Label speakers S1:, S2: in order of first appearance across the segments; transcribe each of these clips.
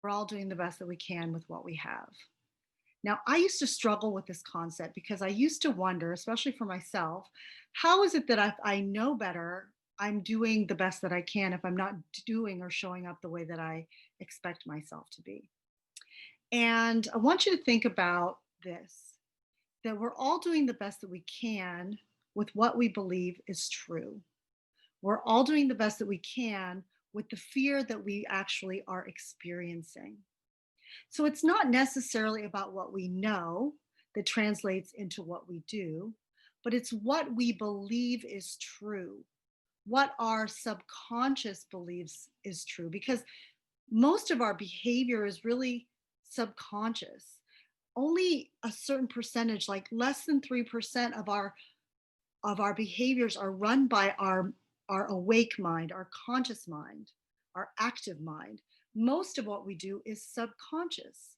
S1: We're all doing the best that we can with what we have. Now, I used to struggle with this concept because I used to wonder, especially for myself, how is it that if I know better, I'm doing the best that I can if I'm not doing or showing up the way that I expect myself to be? And I want you to think about this, that we're all doing the best that we can with what we believe is true. We're all doing the best that we can with the fear that we actually are experiencing. So it's not necessarily about what we know that translates into what we do, but it's what we believe is true, what our subconscious believes is true, because most of our behavior is really subconscious. Only a certain percentage, like less than 3% of our behaviors are run by our awake mind, our conscious mind, our active mind. Most of what we do is subconscious.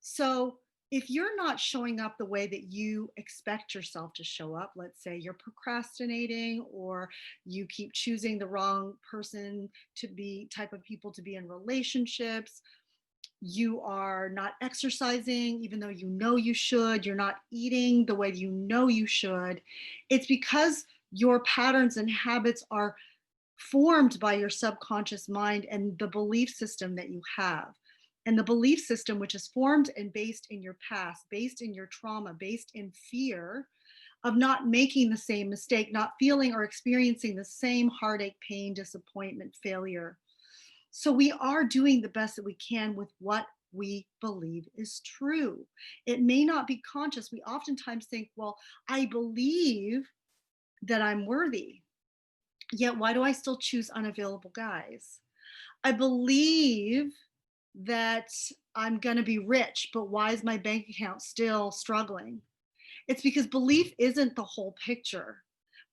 S1: So if you're not showing up the way that you expect yourself to show up, let's say you're procrastinating or you keep choosing the wrong person to be type of people to be in relationships, you are not exercising even though you know you should, you're not eating the way you know you should, it's because your patterns and habits are formed by your subconscious mind and the belief system that you have. And the belief system, which is formed and based in your past, based in your trauma, based in fear of not making the same mistake, not feeling or experiencing the same heartache, pain, disappointment, failure. So we are doing the best that we can with what we believe is true. It may not be conscious. We oftentimes think, well, I believe that I'm worthy. Yet, why do I still choose unavailable guys? I believe that I'm going to be rich, but why is my bank account still struggling? It's because belief isn't the whole picture.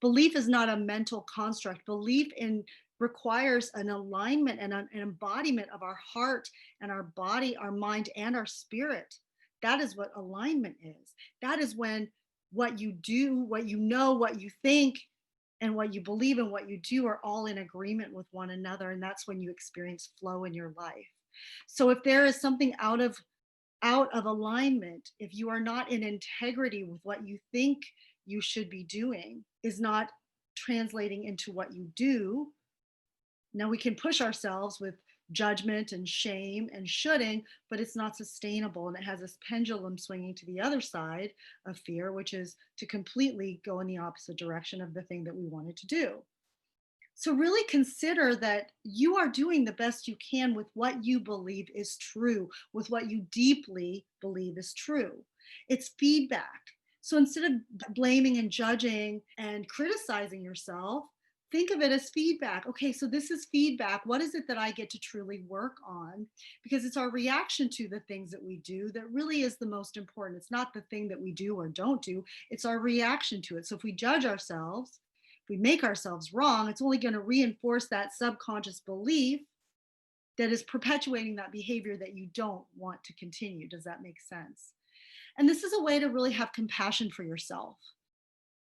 S1: Belief is not a mental construct. Belief in requires an alignment and an embodiment of our heart and our body, our mind, and our spirit. That is what alignment is. That is when what you do, what you know, what you think, and what you believe and what you do are all in agreement with one another. And that's when you experience flow in your life. So if there is something out of alignment, if you are not in integrity with what you think you should be doing, is not translating into what you do. Now we can push ourselves with judgment and shame and shoulding, but it's not sustainable. And it has this pendulum swinging to the other side of fear, which is to completely go in the opposite direction of the thing that we wanted to do. So, really consider that you are doing the best you can with what you believe is true, with what you deeply believe is true. It's feedback. So, instead of blaming and judging and criticizing yourself, think of it as feedback. Okay, so this is feedback. What is it that I get to truly work on? Because it's our reaction to the things that we do that really is the most important. It's not the thing that we do or don't do, it's our reaction to it. So, if we judge ourselves, if we make ourselves wrong, it's only going to reinforce that subconscious belief that is perpetuating that behavior that you don't want to continue. Does that make sense? And this is a way to really have compassion for yourself.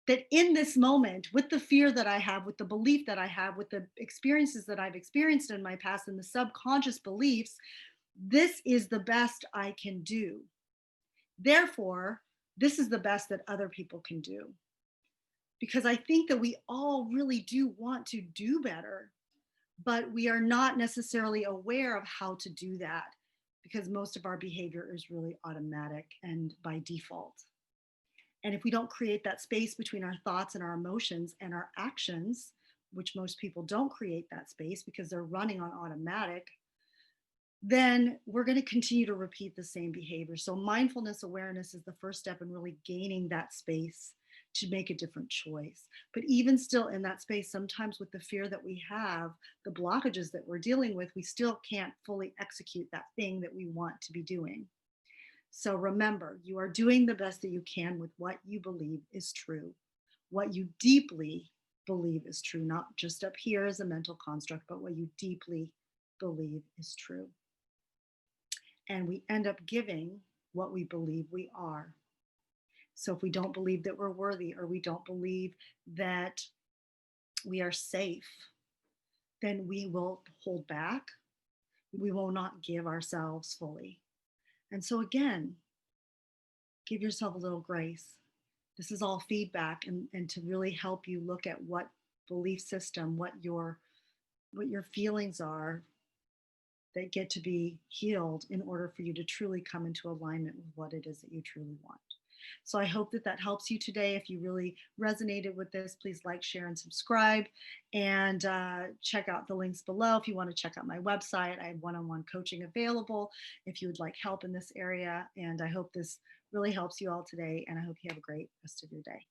S1: That in this moment, with the fear that I have, with the belief that I have, with the experiences that I've experienced in my past, and the subconscious beliefs, this is the best I can do. Therefore, this is the best that other people can do. Because I think that we all really do want to do better, but we are not necessarily aware of how to do that because most of our behavior is really automatic and by default. And if we don't create that space between our thoughts and our emotions and our actions, which most people don't create that space because they're running on automatic, then we're going to continue to repeat the same behavior. So, mindfulness awareness is the first step in really gaining that space to make a different choice. But even still, in that space, sometimes with the fear that we have, the blockages that we're dealing with, we still can't fully execute that thing that we want to be doing. So, remember, you are doing the best that you can with what you believe is true, what you deeply believe is true, not just up here as a mental construct, but what you deeply believe is true. And we end up giving what we believe we are. So if we don't believe that we're worthy or we don't believe that we are safe, then we will hold back. we will not give ourselves fully. And so, again, give yourself a little grace. This is all feedback, and to really help you look at what belief system, what your feelings are that get to be healed in order for you to truly come into alignment with what it is that you truly want. So I hope that that helps you today. If you really resonated with this, please like, share, and subscribe. And check out the links below if you want to check out my website. I have one on one coaching available if you would like help in this area. And I hope this really helps you all today. And I hope you have a great rest of your day.